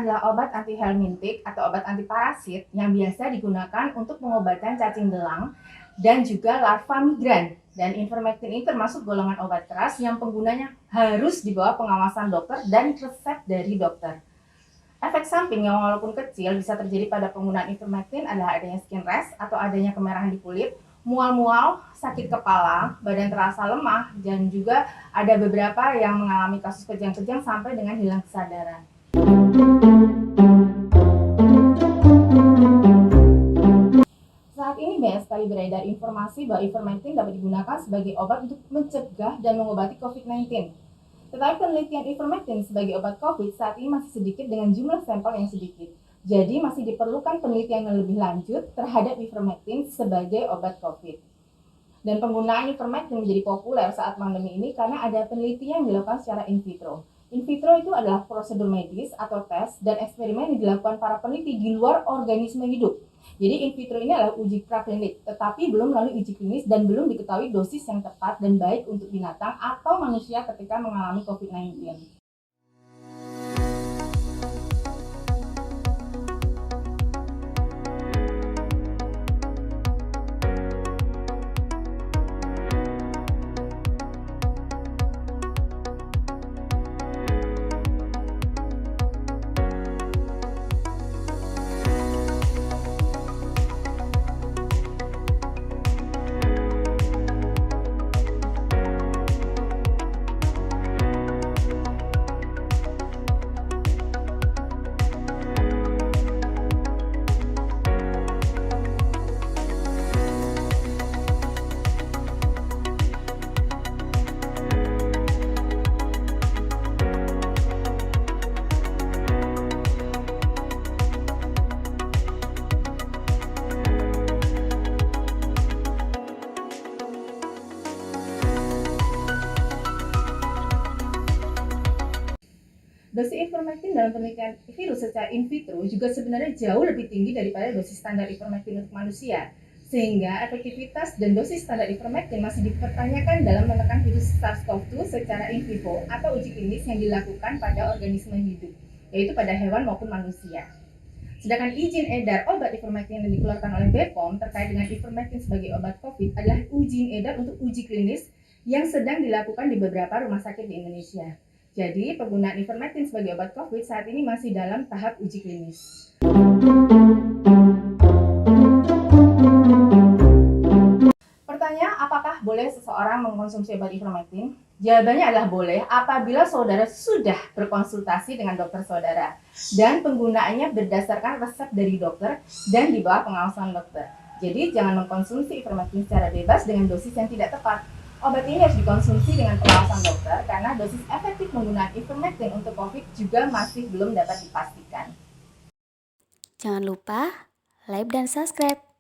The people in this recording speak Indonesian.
adalah obat antihelmintik atau obat antiparasit yang biasa digunakan untuk pengobatan cacing belang dan juga larva migran. Dan ivermectin ini termasuk golongan obat keras yang penggunanya harus di bawah pengawasan dokter dan resep dari dokter. Efek samping yang walaupun kecil bisa terjadi pada penggunaan ivermectin adalah adanya skin rash atau adanya kemerahan di kulit, mual-mual, sakit kepala, badan terasa lemah, dan juga ada beberapa yang mengalami kasus kejang-kejang sampai dengan hilang kesadaran. Saat ini banyak sekali beredar informasi bahwa ivermectin dapat digunakan sebagai obat untuk mencegah dan mengobati COVID-19. Tetapi penelitian ivermectin sebagai obat COVID saat ini masih sedikit dengan jumlah sampel yang sedikit. Jadi masih diperlukan penelitian yang lebih lanjut terhadap ivermectin sebagai obat COVID. Dan penggunaan ivermectin menjadi populer saat pandemi ini karena ada penelitian yang dilakukan secara in vitro. In vitro itu adalah prosedur medis atau tes dan eksperimen yang dilakukan para peneliti di luar organisme hidup. Jadi in vitro ini adalah uji praklinik, tetapi belum melalui uji klinis dan belum diketahui dosis yang tepat dan baik untuk binatang atau manusia ketika mengalami COVID-19. Dosis ivermectin dalam penelitian virus secara in vitro juga sebenarnya jauh lebih tinggi daripada dosis standar ivermectin untuk manusia, sehingga efektivitas dan dosis standar ivermectin masih dipertanyakan dalam menekan virus SARS-CoV-2 secara in vivo atau uji klinis yang dilakukan pada organisme hidup, yaitu pada hewan maupun manusia. Sedangkan izin edar obat ivermectin yang dikeluarkan oleh BPOM terkait dengan ivermectin sebagai obat COVID adalah izin edar untuk uji klinis yang sedang dilakukan di beberapa rumah sakit di Indonesia. Jadi, penggunaan ivermectin sebagai obat COVID saat ini masih dalam tahap uji klinis. Pertanyaan, apakah boleh seseorang mengkonsumsi obat ivermectin? Jawabannya adalah boleh apabila saudara sudah berkonsultasi dengan dokter saudara dan penggunaannya berdasarkan resep dari dokter dan di bawah pengawasan dokter. Jadi, jangan mengkonsumsi ivermectin secara bebas dengan dosis yang tidak tepat. Obat ini harus dikonsumsi dengan pengawasan dokter karena dosis efektif penggunaan ivermectin untuk COVID juga masih belum dapat dipastikan. Jangan lupa like dan subscribe.